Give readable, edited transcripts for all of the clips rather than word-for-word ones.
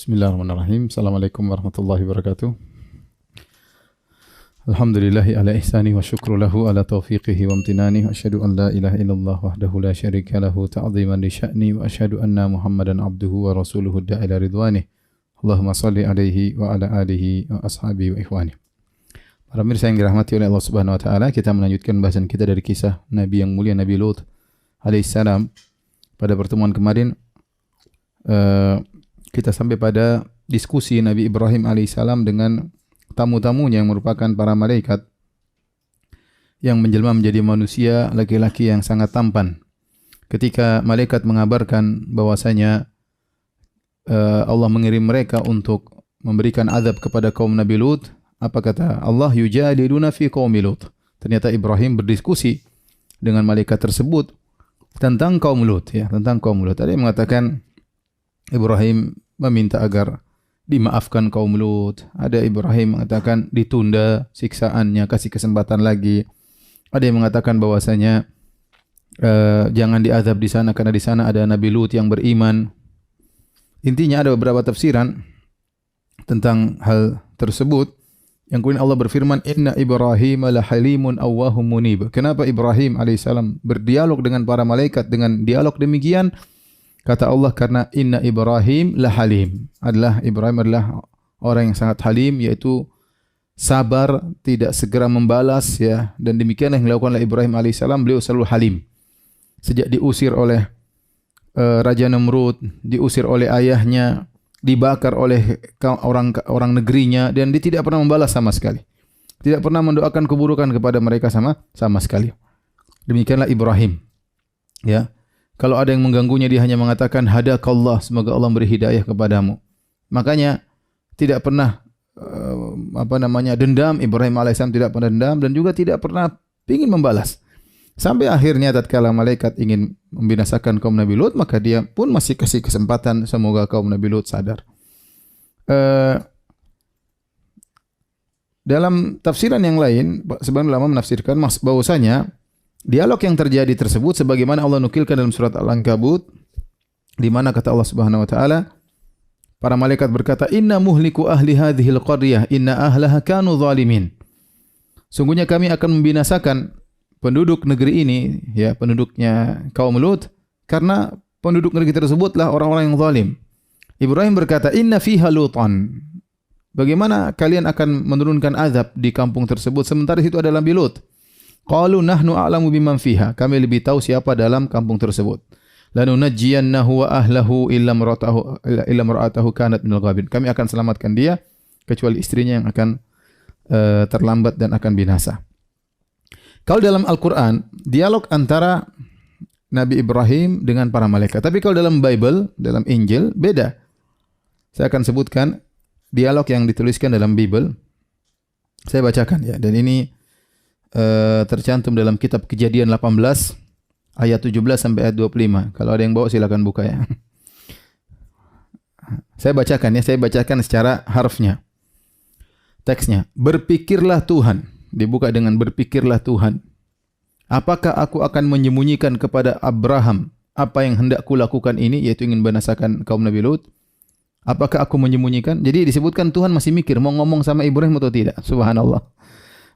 Bismillahirrahmanirrahim. Assalamualaikum warahmatullahi wabarakatuh. Alhamdulillahi ala ihsani wa syukru lahu ala taufiqihi wa amtinani wa asyhadu an la ilaha illallah wahdahu la syarika lahu ta'ziman li sya'ni wa asyhadu anna Muhammadan abduhu wa rasuluhu da'ila ridwanih. Allahumma salli alaihi wa ala alihi wa ashabihi wa ikhwani. Para pemirsa yang dirahmati oleh Allah Subhanahu wa taala, kita melanjutkan bahasan kita dari kisah Nabi yang mulia Nabi Lut alaihissalam. Pada pertemuan kemarin kita sampai pada diskusi Nabi Ibrahim alaihissalam dengan tamu-tamunya yang merupakan para malaikat yang menjelma menjadi manusia laki-laki yang sangat tampan. Ketika malaikat mengabarkan bahwasanya Allah mengirim mereka untuk memberikan azab kepada kaum Nabi Lut, apa kata Allah? Yujadiluna fi qaumi Lut. Ternyata Ibrahim berdiskusi dengan malaikat tersebut tentang kaum Lut, ya, tentang kaum Lut. Ada yang mengatakan Ibrahim meminta agar dimaafkan kaum Lut. Ada Ibrahim mengatakan ditunda siksaannya, kasih kesempatan lagi. Ada yang mengatakan bahwasanya jangan diazab di sana karena di sana ada Nabi Lut yang beriman. Intinya ada beberapa tafsiran tentang hal tersebut. Yang kemudian Allah berfirman, Inna Ibrahim la halimun awwahum munib. Kenapa Ibrahim alaihissalam berdialog dengan para malaikat dengan dialog demikian? Kata Allah, karena Inna Ibrahim la halim. Ibrahim adalah orang yang sangat halim, yaitu sabar, tidak segera membalas, ya. Dan demikianlah yang dilakukan oleh Ibrahim alaihissalam. Beliau selalu halim. Sejak diusir oleh Raja Namrud, diusir oleh ayahnya, dibakar oleh orang negerinya, dan dia tidak pernah membalas sama sekali. Tidak pernah mendoakan keburukan kepada mereka sama sekali. Demikianlah Ibrahim. Ya. Kalau ada yang mengganggunya, dia hanya mengatakan hadakallah, semoga Allah beri hidayah kepadamu. Makanya tidak pernah dendam. Ibrahim alaihissalam tidak pernah dendam dan juga tidak pernah ingin membalas. Sampai akhirnya tatkala malaikat ingin membinasakan kaum Nabi Lut, maka dia pun masih kasih kesempatan semoga kaum Nabi Lut sadar. Dalam tafsiran yang lain, sebagian ulama menafsirkan bahwasanya dialog yang terjadi tersebut sebagaimana Allah nukilkan dalam surat Al-Ankabut, di mana kata Allah Subhanahu wa taala, para malaikat berkata, "Inna muhliku ahli hadhil qaryah, inna ahlaha kanu zalimin." Sungguhnya kami akan membinasakan penduduk negeri ini, ya, penduduknya kaum Lut, karena penduduk negeri tersebutlah orang-orang yang zalim. Ibrahim berkata, "Inna fiha Lutan." Bagaimana kalian akan menurunkan azab di kampung tersebut sementara itu ada Nabi Lut? Qalu nahnu a'lamu biman fiha. Kami lebih tahu siapa dalam kampung tersebut. Lanunajjiyannahu wa ahlahu illa imra'atahu kanat minal ghabin. Kami akan selamatkan dia kecuali istrinya yang akan terlambat dan akan binasa. Kalau dalam Al-Qur'an, dialog antara Nabi Ibrahim dengan para malaikat. Tapi kalau dalam Bible, dalam Injil, beda. Saya akan sebutkan dialog yang dituliskan dalam Bible. Saya bacakan, ya. Dan ini tercantum dalam kitab Kejadian 18 ayat 17 sampai ayat 25. Kalau ada yang bawa silakan buka, ya. Saya bacakan, ya, saya bacakan secara harfnya. Teksnya, berpikirlah Tuhan, dibuka dengan berpikirlah Tuhan. Apakah aku akan menyembunyikan kepada Abraham apa yang hendak kulakukan ini, yaitu ingin binasakan kaum Nabi Lut? Apakah aku menyembunyikan? Jadi disebutkan Tuhan masih mikir mau ngomong sama Ibrahim atau tidak. Subhanallah.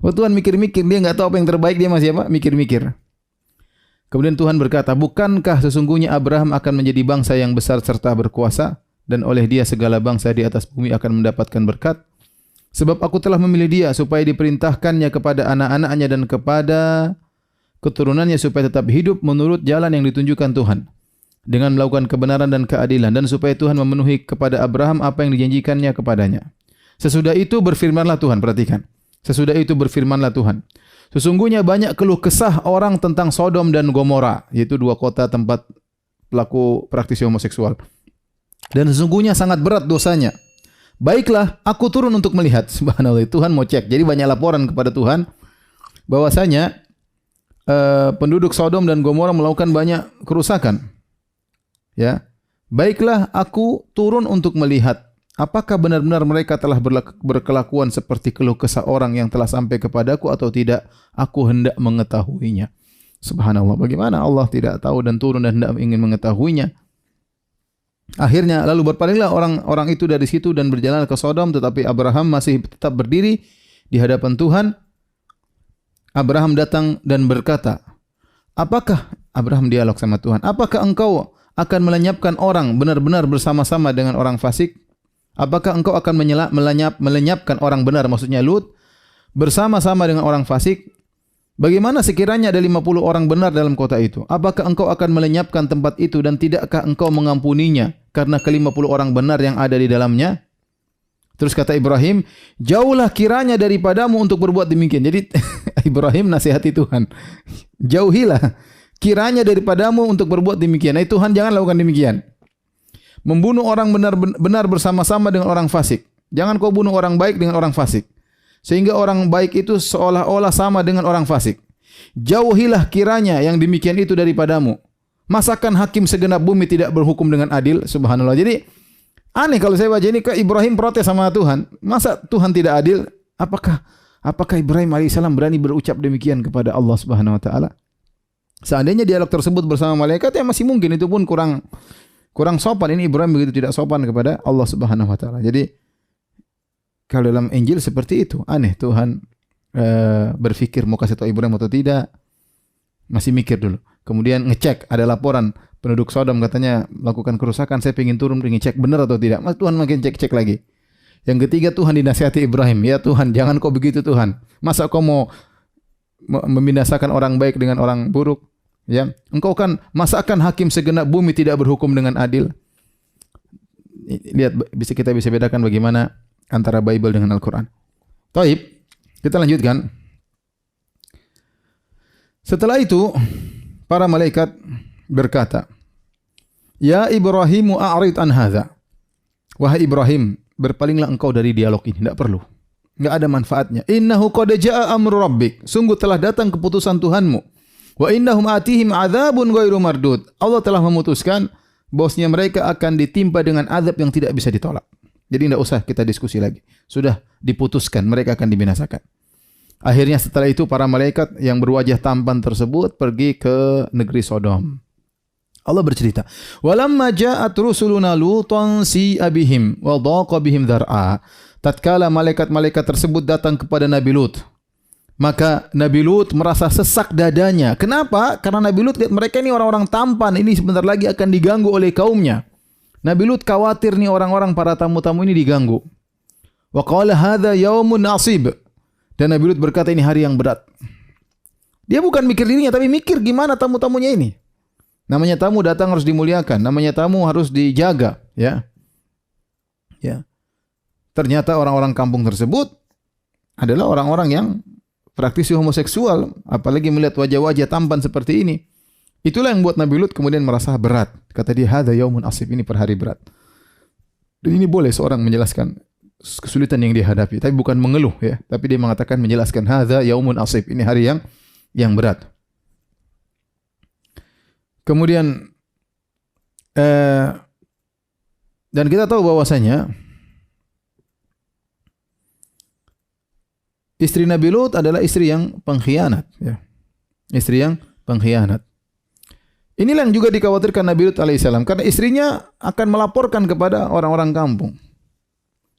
Oh, Tuhan mikir-mikir, dia enggak tahu apa yang terbaik, dia masih apa? Mikir-mikir. Kemudian Tuhan berkata, bukankah sesungguhnya Abraham akan menjadi bangsa yang besar serta berkuasa, dan oleh dia segala bangsa di atas bumi akan mendapatkan berkat? Sebab aku telah memilih dia supaya diperintahkannya kepada anak-anaknya dan kepada keturunannya supaya tetap hidup menurut jalan yang ditunjukkan Tuhan, dengan melakukan kebenaran dan keadilan, dan supaya Tuhan memenuhi kepada Abraham apa yang dijanjikannya kepadanya. Sesudah itu berfirmanlah Tuhan, perhatikan. Sesudah itu berfirmanlah Tuhan, sesungguhnya banyak keluh kesah orang tentang Sodom dan Gomora, yaitu dua kota tempat pelaku praktisi homoseksual. Dan sesungguhnya sangat berat dosanya. Baiklah, aku turun untuk melihat. Subhanallah, Tuhan mau cek. Jadi banyak laporan kepada Tuhan bahwasanya penduduk Sodom dan Gomora melakukan banyak kerusakan. Ya, baiklah, aku turun untuk melihat. Apakah benar-benar mereka telah berkelakuan seperti keluh kesah orang yang telah sampai kepadaku atau tidak? Aku hendak mengetahuinya. Subhanallah, bagaimana Allah tidak tahu dan turun dan hendak ingin mengetahuinya? Akhirnya lalu berpalinglah orang-orang itu dari situ dan berjalan ke Sodom, tetapi Abraham masih tetap berdiri di hadapan Tuhan. Abraham datang dan berkata, apakah Abraham dialog sama Tuhan? Apakah engkau akan melenyapkan orang benar-benar bersama-sama dengan orang fasik? Apakah engkau akan melenyapkan orang benar, maksudnya Lut, bersama-sama dengan orang fasik? Bagaimana sekiranya ada 50 orang benar dalam kota itu? Apakah engkau akan melenyapkan tempat itu dan tidakkah engkau mengampuninya karena ke-50 orang benar yang ada di dalamnya? Terus kata Ibrahim, jauhlah kiranya daripadamu untuk berbuat demikian. Jadi Ibrahim nasihati Tuhan. Jauhilah kiranya daripadamu untuk berbuat demikian. Tuhan jangan lakukan demikian. Membunuh orang benar bersama-sama dengan orang fasik. Jangan kau bunuh orang baik dengan orang fasik. Sehingga orang baik itu seolah-olah sama dengan orang fasik. Jauhilah kiranya yang demikian itu daripadamu. Masakan hakim segenap bumi tidak berhukum dengan adil? Subhanallah. Jadi aneh kalau saya baca ini, ke Ibrahim protes sama Tuhan. Masa Tuhan tidak adil? Apakah Ibrahim alaihissalam berani berucap demikian kepada Allah Subhanahu wa taala? Seandainya dialog tersebut bersama malaikat ya masih mungkin, itu pun kurang sopan. Ini Ibrahim begitu tidak sopan kepada Allah Subhanahu wa taala. Jadi kalau dalam Injil seperti itu, aneh Tuhan berfikir mau kasih tahu Ibrahim atau tidak. Masih mikir dulu. Kemudian ngecek, ada laporan penduduk Sodom katanya melakukan kerusakan, saya ingin turun ngecek benar atau tidak. Mas Tuhan makin cek lagi. Yang ketiga Tuhan dinasihati Ibrahim, ya Tuhan jangan kau begitu Tuhan. Masa kau mau membinasakan orang baik dengan orang buruk? Ya, engkau kan masakan hakim segenap bumi tidak berhukum dengan adil? Lihat, kita bisa bedakan bagaimana antara Bible dengan Al-Quran. Taib, kita lanjutkan. Setelah itu, para malaikat berkata, Ya Ibrahimu a'rid an hadza. Wahai Ibrahim, berpalinglah engkau dari dialog ini, tidak perlu. Enggak ada manfaatnya. Innahu qad jaa'a amru rabbik. Sungguh telah datang keputusan Tuhanmu. Wa innahum atihim adzabun ghairu mardud. Allah telah memutuskan bahwasanya mereka akan ditimpa dengan azab yang tidak bisa ditolak. Jadi tidak usah kita diskusi lagi. Sudah diputuskan mereka akan dibinasakan. Akhirnya setelah itu para malaikat yang berwajah tampan tersebut pergi ke negeri Sodom. Allah bercerita, "Walamma ja'at rusuluna Lutan si'a bihim wa dhaqa bihim dhar'a." Tatkala malaikat-malaikat tersebut datang kepada Nabi Lut, maka Nabi Lut merasa sesak dadanya. Kenapa? Karena Nabi Lut lihat mereka ini orang-orang tampan, ini sebentar lagi akan diganggu oleh kaumnya. Nabi Lut khawatir nih orang-orang para tamu-tamu ini diganggu. Wa qala hadza yaumun nasib. Dan Nabi Lut berkata ini hari yang berat. Dia bukan mikir dirinya tapi mikir gimana tamu-tamunya ini. Namanya tamu datang harus dimuliakan, namanya tamu harus dijaga, ya. Ya. Ternyata orang-orang kampung tersebut adalah orang-orang yang praktisi homoseksual, apalagi melihat wajah-wajah tampan seperti ini. Itulah yang buat Nabi Lut kemudian merasa berat. Kata dia, hadza yaumun asib, ini per hari berat. Dan ini boleh seorang menjelaskan kesulitan yang dihadapi, tapi bukan mengeluh ya, tapi dia mengatakan menjelaskan hadza yaumun asib, ini hari yang berat. Kemudian dan kita tahu bahwasanya istri Nabi Lut adalah istri yang pengkhianat ya. Istri yang pengkhianat. Inilah yang juga dikhawatirkan Nabi Lut alaihissalam karena istrinya akan melaporkan kepada orang-orang kampung.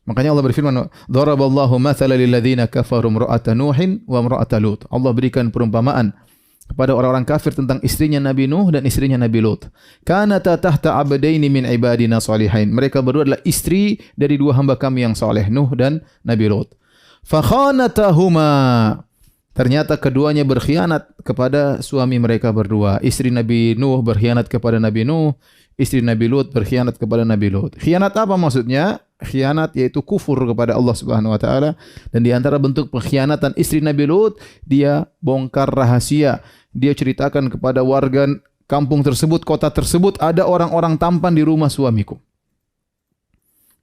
Makanya Allah berfirman, "Daraballahu mathalan lil ladzina kafaru imra'ata Nuhin wa imra'ata Lut." Allah berikan perumpamaan kepada orang-orang kafir tentang istrinya Nabi Nuh dan istrinya Nabi Lut. Kanata tahta abdaini min ibadina salihain. Mereka berdua adalah istri dari dua hamba kami yang saleh, Nuh dan Nabi Lut. Fa khanatahuma. Ternyata keduanya berkhianat kepada suami mereka berdua. Istri Nabi Nuh berkhianat kepada Nabi Nuh, istri Nabi Lut berkhianat kepada Nabi Lut. Khianat apa maksudnya? Khianat yaitu kufur kepada Allah Subhanahu wa taala, dan di antara bentuk pengkhianatan istri Nabi Lut, dia bongkar rahasia. Dia ceritakan kepada warga kampung tersebut, kota tersebut, ada orang-orang tampan di rumah suamiku.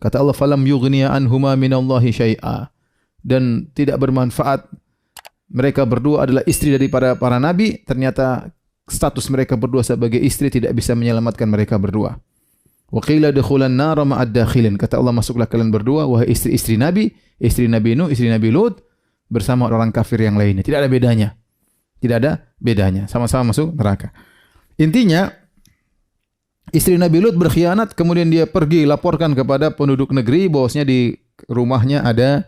Kata Allah, falam yughniya anhuma minallahi syai'a. Dan tidak bermanfaat. Mereka berdua adalah istri daripada para nabi, ternyata status mereka berdua sebagai istri tidak bisa menyelamatkan mereka berdua. Wa qila dukhulan nar ma'ad dakhilin. Kata Allah, masuklah kalian berdua wahai istri-istri Nabi, istri Nabi Nuh, istri Nabi Lut bersama orang kafir yang lainnya. Tidak ada bedanya. Tidak ada bedanya. Sama-sama masuk neraka. Intinya Istri Nabi Lut berkhianat, kemudian dia pergi laporkan kepada penduduk negeri bahwasanya di rumahnya ada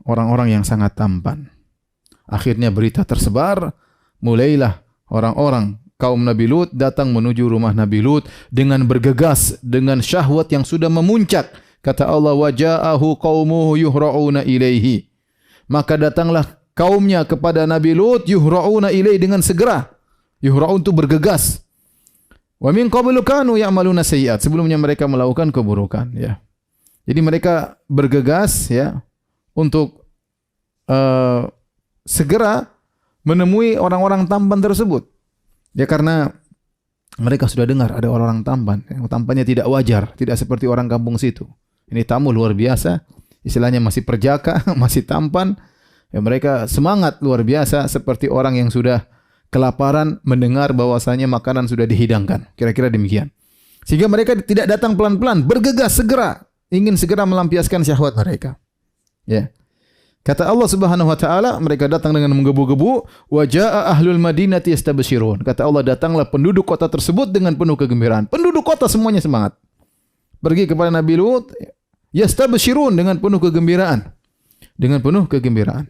orang-orang yang sangat tampan. Akhirnya berita tersebar, mulailah orang-orang kaum Nabi Lut datang menuju rumah Nabi Lut dengan bergegas, dengan syahwat yang sudah memuncak. Kata Allah, waja'ahu qaumuhu yuhra'una ilaihi. Maka datanglah kaumnya kepada Nabi Lut yuhra'una ilaihi dengan segera. Yuhra'un itu bergegas. Wa min qablu kanu ya'maluna sayyi'at. Sebelumnya mereka melakukan keburukan, ya. Jadi mereka bergegas, ya, untuk segera menemui orang-orang tampan tersebut. Ya, karena mereka sudah dengar ada orang-orang tampan yang tampannya tidak wajar, tidak seperti orang kampung situ. Ini tamu luar biasa, istilahnya masih perjaka, masih tampan. Ya, mereka semangat luar biasa seperti orang yang sudah kelaparan mendengar bahwasanya makanan sudah dihidangkan. Kira-kira demikian. Sehingga mereka tidak datang pelan-pelan, bergegas segera, ingin segera melampiaskan syahwat mereka. Ya. Kata Allah Subhanahu wa taala, mereka datang dengan menggebu-gebu, wa jaa ahlul madinati yastabshirun. Kata Allah, datanglah penduduk kota tersebut dengan penuh kegembiraan. Penduduk kota semuanya semangat. Pergi kepada Nabi Lut, yastabshirun dengan penuh kegembiraan. Dengan penuh kegembiraan.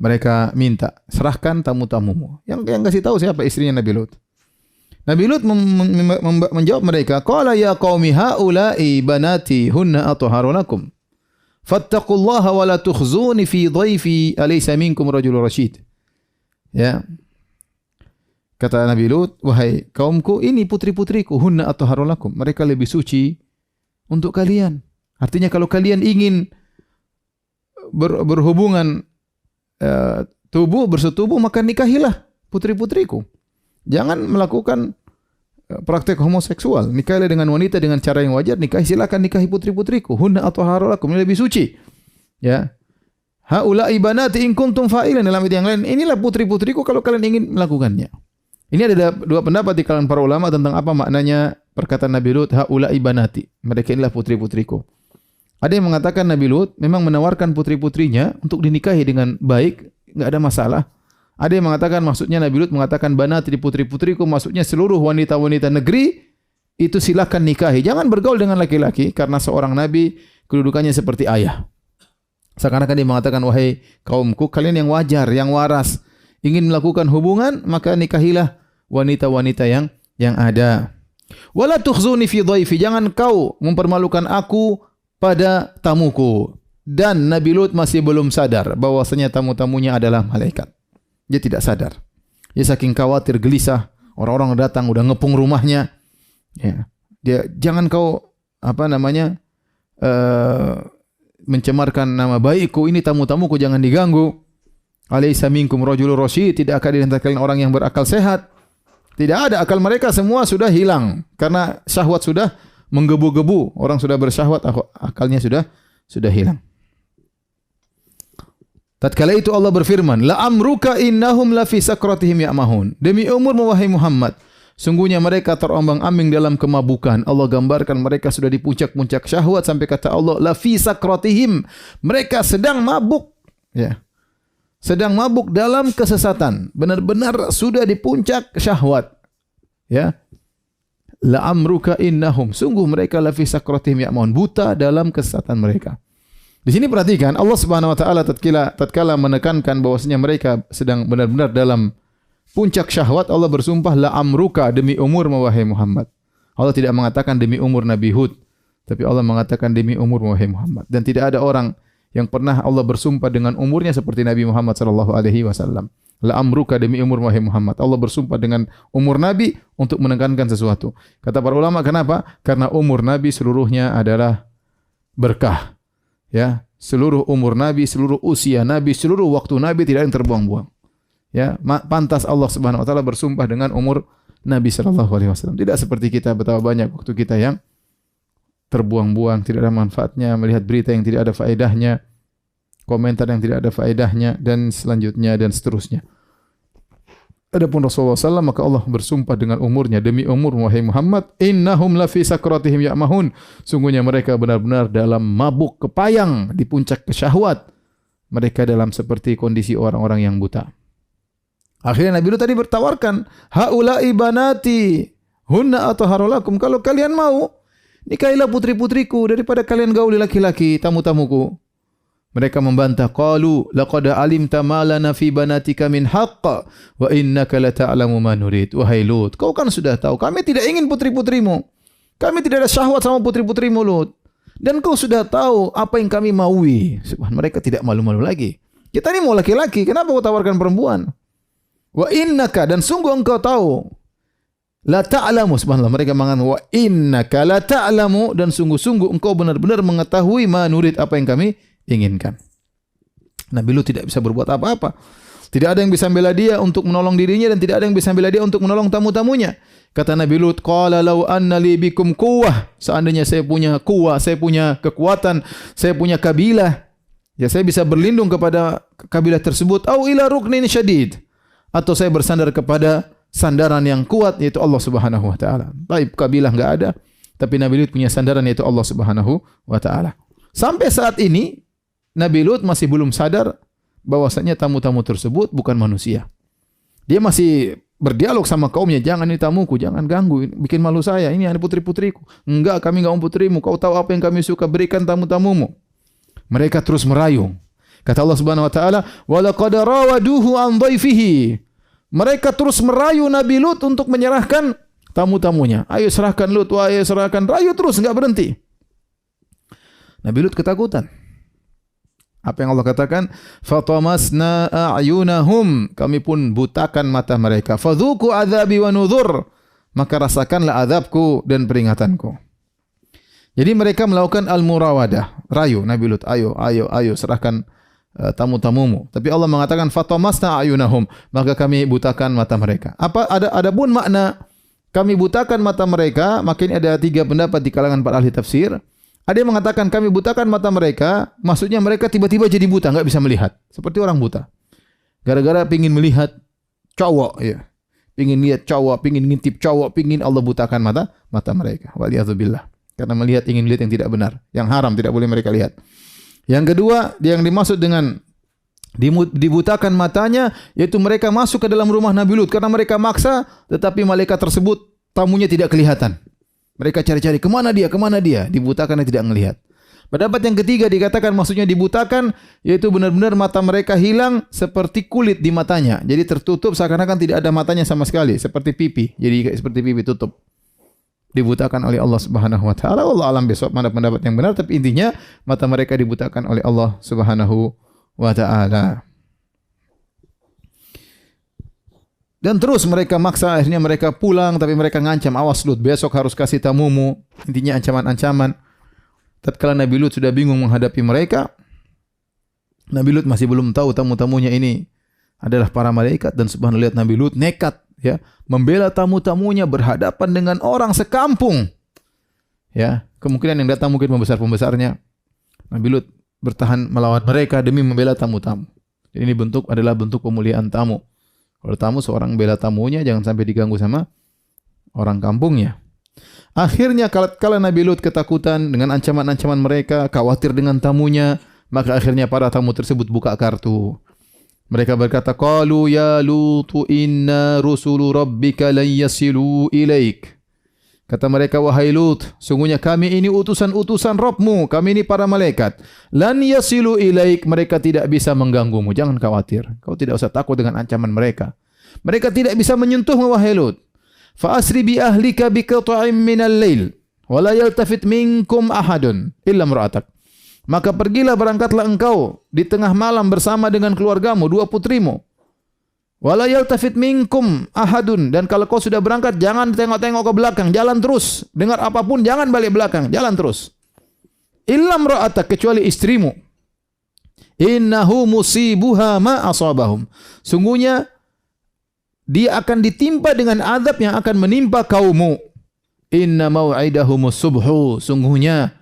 Mereka minta, serahkan tamu-tamumu. Yang kasih tahu siapa istrinya Nabi Lut. Nabi Lut menjawab mereka, qala ya qaumi haula'i banati hunna atharu lakum. Fattaqullaha wa la tukhzuni fi dhaifi alaysa minkum rajulun rasyid. Ya. Kata Nabi Lut, wahai kaumku, ini putri-putriku, hunna atharu lakum. Mereka lebih suci untuk kalian. Artinya kalau kalian ingin berhubungan bersetubuh, maka nikahilah putri-putriku. Jangan melakukan praktek homoseksual. Nikahilah dengan wanita dengan cara yang wajar. Silakan nikahi putri-putriku. Hunna atharu lakum, ini lebih suci. Ya. Haula'i banati in kuntum fa'ilan. Dalam ayat yang lain, inilah putri-putriku kalau kalian ingin melakukannya. Ini ada dua pendapat di kalangan para ulama tentang apa maknanya perkataan Nabi Lut, haula'i banati. Mereka inilah putri-putriku. Ada yang mengatakan Nabi Lut memang menawarkan putri-putrinya untuk dinikahi dengan baik, enggak ada masalah. Ada yang mengatakan maksudnya Nabi Lut mengatakan banati putri-putriku, maksudnya seluruh wanita-wanita negeri itu silakan nikahi. Jangan bergaul dengan laki-laki karena seorang nabi kedudukannya seperti ayah. Seakan-akan dia mengatakan, wahai kaumku, kalian yang wajar, yang waras, ingin melakukan hubungan, maka nikahilah wanita-wanita yang ada. Wala tukhzuni fi dhaifi, jangan kau mempermalukan aku pada tamuku. Dan Nabi Lut masih belum sadar bahwasanya tamu-tamunya adalah malaikat. Dia tidak sadar. Dia saking khawatir, gelisah, orang-orang datang udah ngepung rumahnya. Ya. Dia jangan kau mencemarkan nama baikku, ini tamu-tamuku, jangan diganggu. Alaysa minkum rajulun rasyid, tidak akan di antara kalian orang yang berakal sehat. Tidak ada, akal mereka semua sudah hilang karena syahwat sudah menggebu-gebu, orang sudah bersyahwat, akalnya sudah hilang. Tatkala itu Allah berfirman, la amruka innahum la fi sakratihim ya'mahun. Demi umurmu wahai Muhammad, sungguhnya mereka terombang-ambing dalam kemabukan. Allah gambarkan mereka sudah di puncak-puncak syahwat sampai kata Allah la fi sakratihim. Mereka sedang mabuk, ya. Sedang mabuk dalam kesesatan. Benar-benar sudah di puncak syahwat. Ya. La amruka innahum, sungguh mereka la fi sakratihim ya'mahun, buta dalam kesesatan mereka. Di sini perhatikan Allah Subhanahu wa taala tatkala menekankan bahwasanya mereka sedang benar-benar dalam puncak syahwat, Allah bersumpah la amruka, demi umur wahai Muhammad. Allah tidak mengatakan demi umur Nabi Hud, tapi Allah mengatakan demi umur wahai Muhammad. Dan tidak ada orang yang pernah Allah bersumpah dengan umurnya seperti Nabi Muhammad sallallahu alaihi wasallam. La amruka, demi umur wahai Muhammad. Allah bersumpah dengan umur Nabi untuk menekankan sesuatu. Kata para ulama, kenapa? Karena umur Nabi seluruhnya adalah berkah. Ya, seluruh umur Nabi, seluruh usia Nabi, seluruh waktu Nabi tidak ada yang terbuang-buang. Ya, pantas Allah Subhanahu wa taala bersumpah dengan umur Nabi sallallahu alaihi wasallam. Tidak seperti kita, betapa banyak waktu kita yang terbuang-buang, tidak ada manfaatnya, melihat berita yang tidak ada faedahnya, komentar yang tidak ada faedahnya, dan selanjutnya dan seterusnya. Adapun Rasulullah SAW, maka Allah bersumpah dengan umurnya, demi umur wahai Muhammad, innahum la fi sakratihim ya'mahun, sungguhnya mereka benar-benar dalam mabuk kepayang di puncak kesyahwat. Mereka dalam seperti kondisi orang-orang yang buta. Akhirnya Nabi Lut tadi bertawarkan, haula'i banati, Hunna athaharu lakum, kalau kalian mau, nikahilah putri-putriku daripada kalian gauli laki-laki, tamu-tamuku. Mereka membantah, qalu laqad alimta ma lana fi banatika min haqq wa innaka la ta'lamu ma nurid. Wahai Lut, kau kan sudah tahu kami tidak ingin putri-putrimu. Kami tidak ada syahwat sama putri-putrimu, Lut. Dan kau sudah tahu apa yang kami maui. Mereka tidak malu-malu lagi. Kita ini mau laki-laki, kenapa kau tawarkan perempuan? Wa innaka, dan sungguh engkau tahu. La ta'lamu, subhanallah, mereka mengatakan wa innaka la ta'lamu, dan sungguh-sungguh engkau benar-benar mengetahui ma nurid, apa yang kami inginkan. Nabi Lut tidak bisa berbuat apa-apa. Tidak ada yang bisa membela dia untuk menolong dirinya, dan tidak ada yang bisa membela dia untuk menolong tamu-tamunya. Kata Nabi Lut, qala law anna li bikum quwwah, seandainya saya punya quwwah, saya punya kekuatan, saya punya kabilah, ya saya bisa berlindung kepada kabilah tersebut, au ila ruknin syadid, atau saya bersandar kepada sandaran yang kuat, yaitu Allah Subhanahu wa taala. Baik, kabilah enggak ada, tapi Nabi Lut punya sandaran, yaitu Allah Subhanahu wa taala. Sampai saat ini Nabi Lut masih belum sadar bahwasanya tamu-tamu tersebut bukan manusia. Dia masih berdialog sama kaumnya, jangan ini tamuku, jangan ganggu, bikin malu saya, ini putri-putriku. Enggak, kami enggak mau putrimu, kau tahu apa yang kami suka, berikan tamu-tamumu. Mereka terus merayu. Kata Allah Subhanahu wa taala, wa laqad rawaduhu an dhaifihi. Mereka terus merayu Nabi Lut untuk menyerahkan tamu-tamunya. Ayo serahkan Lut, ayo serahkan, rayu terus enggak berhenti. Nabi Lut ketakutan. Apa yang Allah katakan? Fatamasna a'yunahum, kami pun butakan mata mereka. Fadzuqu adzabi wa nuzur, maka rasakanlah azabku dan peringatanku. Jadi mereka melakukan al-murawadah, rayu Nabi Lut, ayo serahkan tamu-tamumu. Tapi Allah mengatakan fatamasna a'yunahum, maka kami butakan mata mereka. Ada pun makna kami butakan mata mereka, makanya ada 3 pendapat di kalangan para ahli tafsir. Ada yang mengatakan kami butakan mata mereka, maksudnya mereka tiba-tiba jadi buta, enggak bisa melihat. Seperti orang buta. Gara-gara pingin melihat cowok, ya. Pingin lihat cowok, pingin ngintip cowok, pingin Allah butakan mata mereka. Waliyadzubillah. Karena melihat, ingin melihat yang tidak benar, yang haram, tidak boleh mereka lihat. Yang kedua, yang dimaksud dengan dibutakan matanya, yaitu mereka masuk ke dalam rumah Nabi Lut karena mereka maksa, tetapi malaikat tersebut tamunya tidak kelihatan. Mereka cari-cari kemana dia, dibutakan dan tidak melihat. Pendapat yang ketiga dikatakan maksudnya dibutakan, yaitu benar-benar mata mereka hilang seperti kulit di matanya. Jadi tertutup seakan-akan tidak ada matanya sama sekali, seperti pipi. Jadi seperti pipi tutup. Dibutakan oleh Allah Subhanahu wa taala. Allah alam besok mana pendapat yang benar, tapi intinya mata mereka dibutakan oleh Allah Subhanahu wa taala. Dan terus mereka maksa, akhirnya mereka pulang, tapi mereka ngancam, awas Lut, besok harus kasih tamumu. Intinya ancaman-ancaman. Tatkala Nabi Lut sudah bingung menghadapi mereka, Nabi Lut masih belum tahu tamu-tamunya ini adalah para malaikat, dan subhanallah Nabi Lut nekat, ya, membela tamu-tamunya berhadapan dengan orang sekampung. Ya, kemungkinan yang datang mungkin pembesar-pembesarnya. Nabi Lut bertahan melawan mereka demi membela tamu-tamu. Ini adalah bentuk pemuliaan tamu. Kalau tamu, seorang bela tamunya, jangan sampai diganggu sama orang kampungnya. Akhirnya kala Nabi Lut ketakutan dengan ancaman-ancaman mereka, khawatir dengan tamunya, maka akhirnya para tamu tersebut buka kartu. Mereka berkata, qalu ya Lutu inna rusulu rabbika lan yasilu ilaik. Kata mereka, wahai Lut, sungguhnya kami ini utusan-utusan Rabbmu, kami ini para malaikat. Lan yasilu ilaik, mereka tidak bisa mengganggumu. Jangan khawatir, kau tidak usah takut dengan ancaman mereka. Mereka tidak bisa menyentuhmu, wahai Lut. Fa asri bi ahlika bi qata'im minal lail, wa la yaltafit minkum ahadun illa imra'atak. Maka pergilah, berangkatlah engkau di tengah malam bersama dengan keluargamu, 2 putrimu. Wala yaltafit minkum ahadun, dan kalau kau sudah berangkat jangan tengok-tengok ke belakang, jalan terus. Dengar apapun jangan balik belakang, jalan terus. Illa imra'atak, kecuali istrimu. Innahu musibuha ma asabahum. Sungguhnya dia akan ditimpa dengan azab yang akan menimpa kaummu. Inna mau'idahumus subhu. Sungguhnya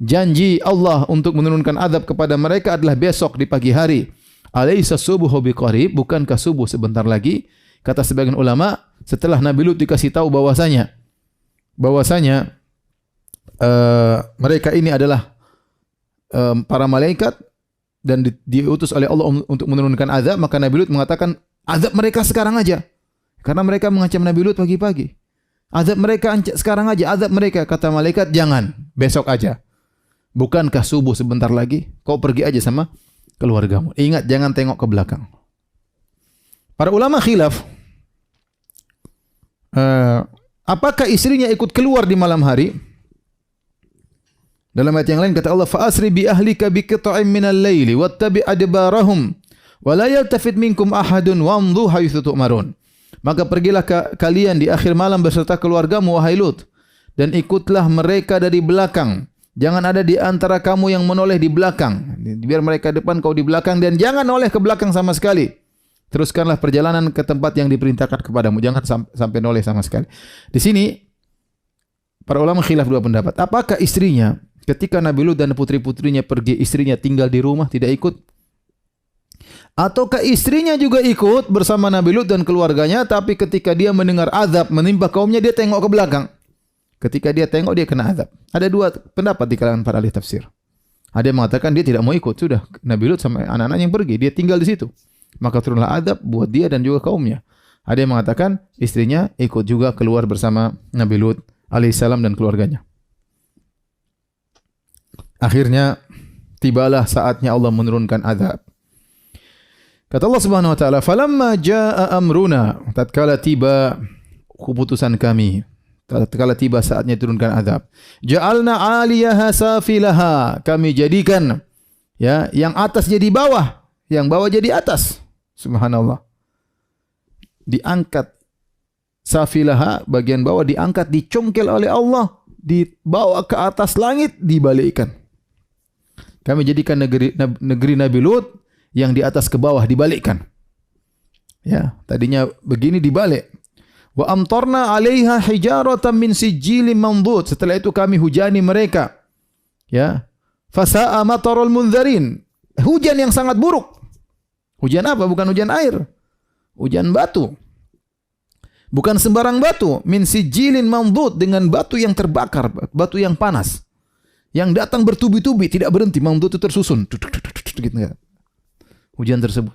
janji Allah untuk menurunkan azab kepada mereka adalah besok di pagi hari. Alaysa subuhu biqarib, bukankah subuh sebentar lagi? Kata sebagian ulama, setelah Nabi Lut dikasih tahu bahwasanya mereka ini adalah para malaikat dan diutus oleh Allah untuk menurunkan azab, maka Nabi Lut mengatakan azab mereka sekarang aja. Karena mereka mengancam Nabi Lut pagi-pagi. Azab mereka sekarang aja, azab mereka. Kata malaikat, jangan, besok aja. Bukankah subuh sebentar lagi? Kau pergi aja sama keluargamu. Ingat, jangan tengok ke belakang. Para ulama khilaf, apakah istrinya ikut keluar di malam hari? Dalam ayat yang lain kata Allah, "Fa'asri bi ahlika bi qita'in minal laili wattabi' adbarahum wa la yaltafit minkum ahadun wamdhu haitsu tu'marun." Maka pergilah kalian di akhir malam beserta keluargamu, wahai Lut, dan ikutlah mereka dari belakang. Jangan ada di antara kamu yang menoleh di belakang. Biar mereka depan, kau di belakang, dan jangan noleh ke belakang sama sekali. Teruskanlah perjalanan ke tempat yang diperintahkan kepadamu. Jangan sampai noleh sama sekali. Di sini para ulama khilaf dua pendapat. Apakah istrinya ketika Nabi Lut dan putri-putrinya pergi, istrinya tinggal di rumah tidak ikut? Ataukah istrinya juga ikut bersama Nabi Lut dan keluarganya, tapi ketika dia mendengar azab menimpa kaumnya, dia tengok ke belakang. Ketika dia tengok, dia kena azab. Ada dua pendapat di kalangan para ahli tafsir. Ada yang mengatakan dia tidak mau ikut, sudah Nabi Lut sama anak-anaknya yang pergi, dia tinggal di situ. Maka turunlah azab buat dia dan juga kaumnya. Ada yang mengatakan istrinya ikut juga keluar bersama Nabi Lut alaihissalam dan keluarganya. Akhirnya tibalah saatnya Allah menurunkan azab. Kata Allah Subhanahu wa taala, "Falamma jaa amruna", tatkala tiba keputusan kami, tatkala tiba saatnya turunkan azab. "Ja'alna 'aliyaha safilaha", kami jadikan ya yang atas jadi bawah, yang bawah jadi atas. Subhanallah. Diangkat safilaha, bagian bawah diangkat, dicongkel oleh Allah, dibawa ke atas langit, dibalikkan. Kami jadikan negeri Nabi Lut yang di atas ke bawah dibalikkan. Ya, tadinya begini dibalik. Wa amtarna 'alaiha hijaratan min sijilin mandud. Setelah itu kami hujani mereka. Ya. Fasa'a matarul mundzirin. Hujan yang sangat buruk. Hujan apa? Bukan hujan air. Hujan batu. Bukan sembarang batu, min sijilin mandud, dengan batu yang terbakar, batu yang panas. Yang datang bertubi-tubi, tidak berhenti, mandud itu tersusun. Gitu. Hujan tersebut,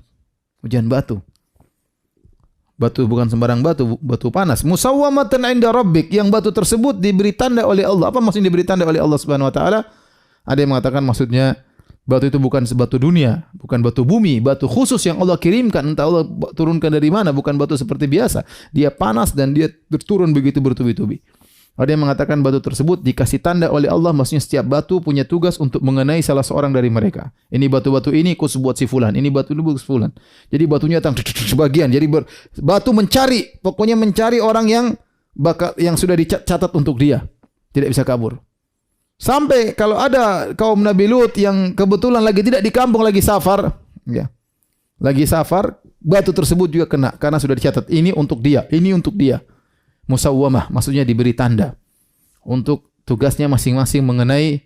hujan batu. Batu bukan sembarang batu, batu panas. Musawwamatan 'inda rabbik, yang batu tersebut diberi tanda oleh Allah. Apa maksudnya diberi tanda oleh Allah Subhanahu wa taala? Ada yang mengatakan maksudnya batu itu bukan sebatu dunia, bukan batu bumi, batu khusus yang Allah kirimkan, entah Allah turunkan dari mana, bukan batu seperti biasa. Dia panas dan dia turun begitu bertubi-tubi. Ada yang mengatakan batu tersebut dikasih tanda oleh Allah, maksudnya setiap batu punya tugas untuk mengenai salah seorang dari mereka. Ini batu-batu ini khusus buat si fulan, ini batu ini buat si fulan. Jadi batunya datang sebagian. Jadi batu mencari, pokoknya mencari orang yang sudah dicatat untuk dia, tidak bisa kabur. Sampai kalau ada kaum Nabi Lut yang kebetulan lagi tidak di kampung, lagi safar, ya. Lagi safar, batu tersebut juga kena karena sudah dicatat ini untuk dia, ini untuk dia. Musawwamah, maksudnya diberi tanda untuk tugasnya masing-masing mengenai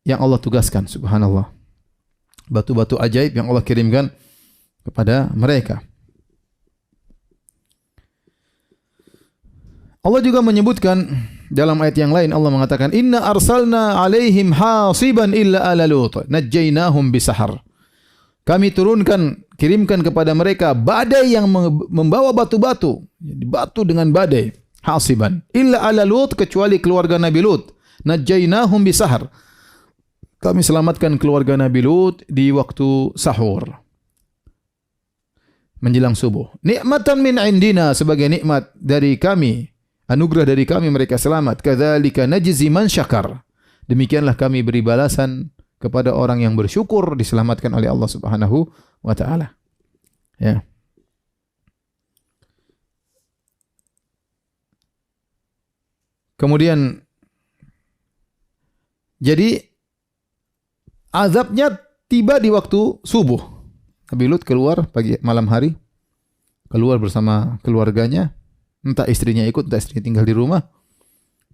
yang Allah tugaskan. Subhanallah. Batu-batu ajaib yang Allah kirimkan kepada mereka. Allah juga menyebutkan dalam ayat yang lain, Allah mengatakan, "Inna arsalna 'alaihim hasiban illa ala Lut, najjaynahum bisahar." Kami kirimkan kepada mereka badai yang membawa batu-batu, batu dengan badai, hasiban. Illa ala Lut, kecuali keluarga Nabi Lut. Najjaynahum bisahar. Kami selamatkan keluarga Nabi Lut di waktu sahur, menjelang subuh. Nikmatan min indina, sebagai nikmat dari kami, anugerah dari kami mereka selamat. Kadzalika najzi man syakar. Demikianlah kami beri balasan kepada orang yang bersyukur, diselamatkan oleh Allah Subhanahu wa taala. Ya. Kemudian jadi azabnya tiba di waktu subuh. Nabi Lut keluar pagi malam hari, keluar bersama keluarganya, entah istrinya ikut, entah istrinya tinggal di rumah.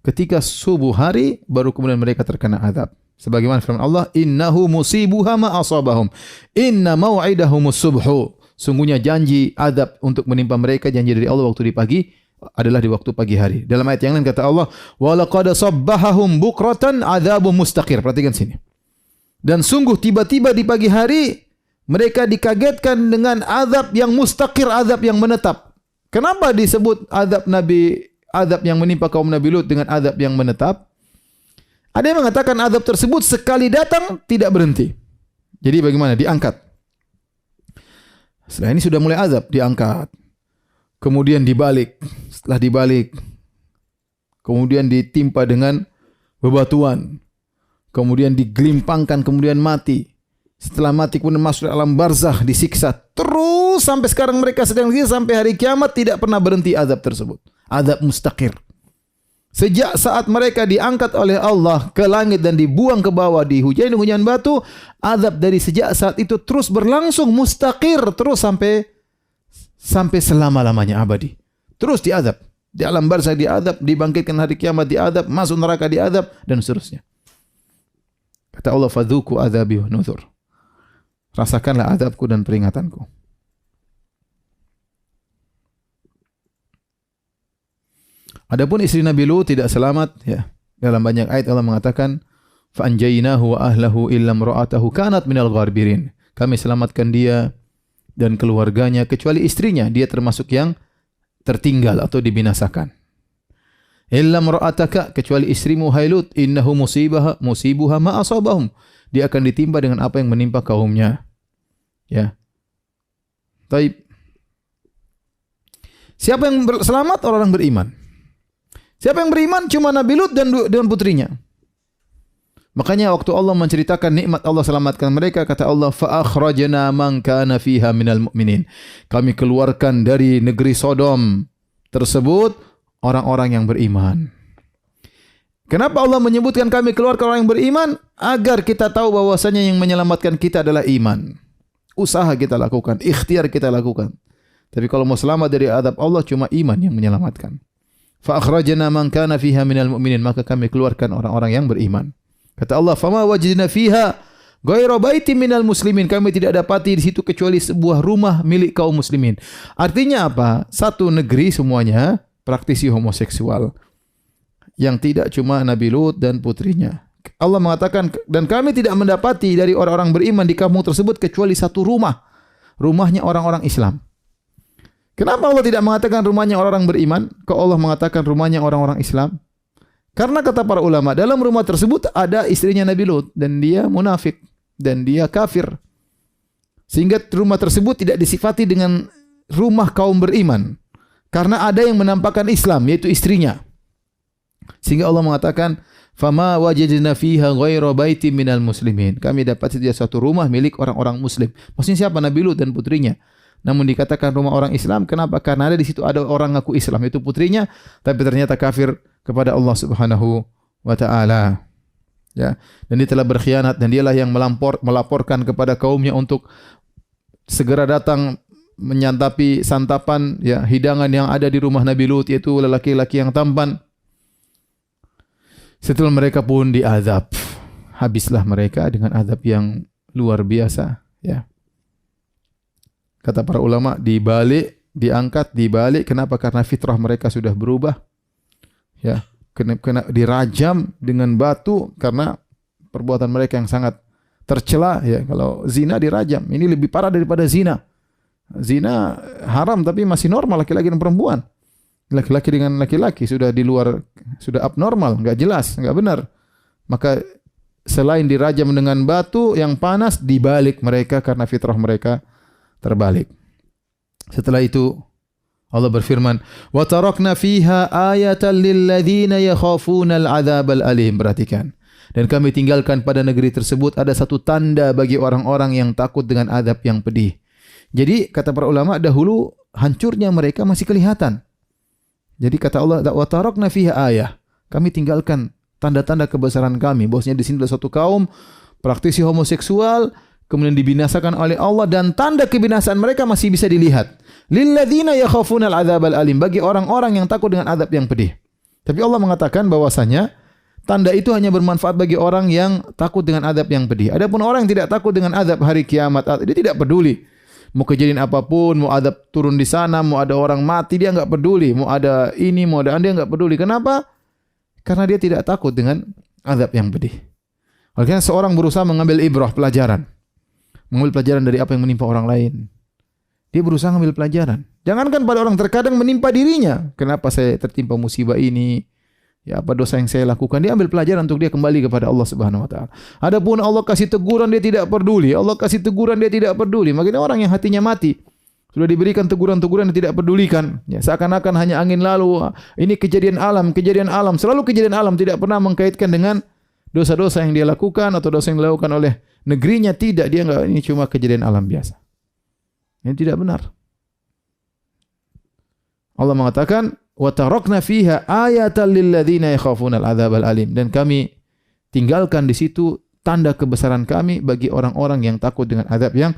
Ketika subuh hari baru kemudian mereka terkena azab. Sebagaimana firman Allah, "Innahu musibuha ma asabahum. Inna mau'idahumus subhu." Sungguhnya janji azab untuk menimpa mereka, janji dari Allah waktu di pagi adalah di waktu pagi hari. Dalam ayat yang lain kata Allah, "Wa laqad sabbahahum bukratan adzabun mustaqir." Perhatikan sini. Dan sungguh tiba-tiba di pagi hari mereka dikagetkan dengan azab yang mustaqir, azab yang menetap. Kenapa disebut azab Nabi azab yang menimpa kaum Nabi Lut dengan azab yang menetap. Ada yang mengatakan azab tersebut sekali datang tidak berhenti. Jadi bagaimana? Diangkat. Setelah ini sudah mulai azab, diangkat. Kemudian dibalik. Setelah dibalik, kemudian ditimpa dengan bebatuan. Kemudian digelimpangkan, kemudian mati. Setelah mati kemudian masuk alam barzakh, disiksa. Terus sampai sekarang mereka sedang disiksa sampai hari kiamat, tidak pernah berhenti azab tersebut. Azab mustaqir. Sejak saat mereka diangkat oleh Allah ke langit dan dibuang ke bawah dihujani dengan hujan batu, azab dari sejak saat itu terus berlangsung mustaqir, terus sampai selama-lamanya abadi. Terus diazab. Di alam barzakh diazab, dibangkitkan hari kiamat diazab, masuk neraka diazab dan seterusnya. Kata Allah, fadzuku azabi wa nuzur. Rasakanlah azabku dan peringatanku. Adapun istri Nabi Lut tidak selamat, ya. Dalam banyak ayat Allah mengatakan, fa anjaynahu wa ahlahu illa imra'atahu kanat minal gharbirin. Kami selamatkan dia dan keluarganya kecuali istrinya, dia termasuk yang tertinggal atau dibinasakan. Illa imra'ataka, kecuali istrimu hai Lut, innahu musibuha ma asabahum. Dia akan ditimpa dengan apa yang menimpa kaumnya. Ya. Taib. Siapa yang selamat? Orang-orang beriman. Siapa yang beriman? Cuma Nabi Lut dan putrinya. Makanya waktu Allah menceritakan nikmat Allah selamatkan mereka, kata Allah, fa akhrajna man kana fiha minal mu'minin. Kami keluarkan dari negeri Sodom tersebut orang-orang yang beriman. Kenapa Allah menyebutkan kami keluarkan orang yang beriman? Agar kita tahu bahwasanya yang menyelamatkan kita adalah iman. Usaha kita lakukan, ikhtiar kita lakukan. Tapi kalau mau selamat dari azab Allah, cuma iman yang menyelamatkan. Fa akhrajna man kana fiha minal mu'minin, maka kami keluarkan orang-orang yang beriman. Kata Allah, fama wajidna fiha ghairu baitin minal muslimin. Kami tidak dapati di situ kecuali sebuah rumah milik kaum muslimin. Artinya apa? Satu negeri semuanya praktisi homoseksual. Yang tidak cuma Nabi Lut dan putrinya. Allah mengatakan, dan kami tidak mendapati dari orang-orang beriman di kampung tersebut kecuali satu rumah. Rumahnya orang-orang Islam. Kenapa Allah tidak mengatakan rumahnya orang-orang beriman? Kok Allah mengatakan rumahnya orang-orang Islam? Karena kata para ulama, dalam rumah tersebut ada istrinya Nabi Lut dan dia munafik dan dia kafir. Sehingga rumah tersebut tidak disifati dengan rumah kaum beriman. Karena ada yang menampakkan Islam, yaitu istrinya. Sehingga Allah mengatakan, fama wajadna fiha ghairu baitin minal muslimin. Kami dapat saja satu rumah milik orang-orang muslim. Maksudnya siapa? Nabi Lut dan putrinya. Namun dikatakan rumah orang Islam, kenapa? Karena ada di situ ada orang ngaku Islam, itu putrinya, tapi ternyata kafir kepada Allah Subhanahu wa taala. Ya, dan dia telah berkhianat dan dialah yang melaporkan kepada kaumnya untuk segera datang menyantapi santapan, ya, hidangan yang ada di rumah Nabi Lut, yaitu lelaki-lelaki yang tampan. Setelah mereka pun diazab. Habislah mereka dengan azab yang luar biasa, ya. Kata para ulama, dibalik, diangkat, dibalik. Kenapa? Karena fitrah mereka sudah berubah. Ya, kena dirajam dengan batu karena perbuatan mereka yang sangat tercela. Ya, kalau zina dirajam, ini lebih parah daripada zina. Zina haram tapi masih normal, laki-laki dan perempuan. Laki-laki dengan laki-laki sudah di luar, sudah abnormal, enggak jelas, enggak benar. Maka selain dirajam dengan batu yang panas, dibalik mereka karena fitrah mereka terbalik. Setelah itu Allah berfirman, wa tarakna fiha ayatan lil ladzina yakhafuna al-'adzabal alim. Perhatikan. Dan kami tinggalkan pada negeri tersebut ada satu tanda bagi orang-orang yang takut dengan azab yang pedih. Jadi kata para ulama, dahulu hancurnya mereka masih kelihatan. Jadi kata Allah, wa tarakna fiha ayah. Kami tinggalkan tanda-tanda kebesaran kami. Bahwasanya di sini ada satu kaum praktisi homoseksual, kemudian dibinasakan oleh Allah, dan tanda kebinasaan mereka masih bisa dilihat. Lilladzina yakhafuna al-'adzabal alim, bagi orang-orang yang takut dengan azab yang pedih. Tapi Allah mengatakan bahwasanya tanda itu hanya bermanfaat bagi orang yang takut dengan azab yang pedih. Adapun orang yang tidak takut dengan azab hari kiamat, dia tidak peduli. Mau kejadian apapun, mau azab turun di sana, mau ada orang mati, dia enggak peduli. Mau ada ini, mau ada dia enggak peduli. Kenapa? Karena dia tidak takut dengan azab yang pedih. Oleh karena seorang berusaha mengambil ibrah, pelajaran. Mengambil pelajaran dari apa yang menimpa orang lain. Dia berusaha mengambil pelajaran. Jangankan pada orang, terkadang menimpa dirinya. Kenapa saya tertimpa musibah ini? Ya, apa dosa yang saya lakukan? Dia ambil pelajaran untuk dia kembali kepada Allah Subhanahu wa taala. Adapun Allah kasih teguran dia tidak peduli. Allah kasih teguran dia tidak peduli. Makanya orang yang hatinya mati sudah diberikan teguran-teguran yang tidak pedulikan. Ya, seakan-akan hanya angin lalu. Ini kejadian alam, selalu kejadian alam, tidak pernah mengkaitkan dengan dosa-dosa yang dia lakukan atau dosa yang dilakukan oleh negerinya. Tidak, dia enggak, ini cuma kejadian alam biasa. Ini tidak benar. Allah mengatakan, wa tarakna fiha ayatan lil ladzina yakhafuna al-'adzab al-alim, dan kami tinggalkan di situ tanda kebesaran kami bagi orang-orang yang takut dengan azab yang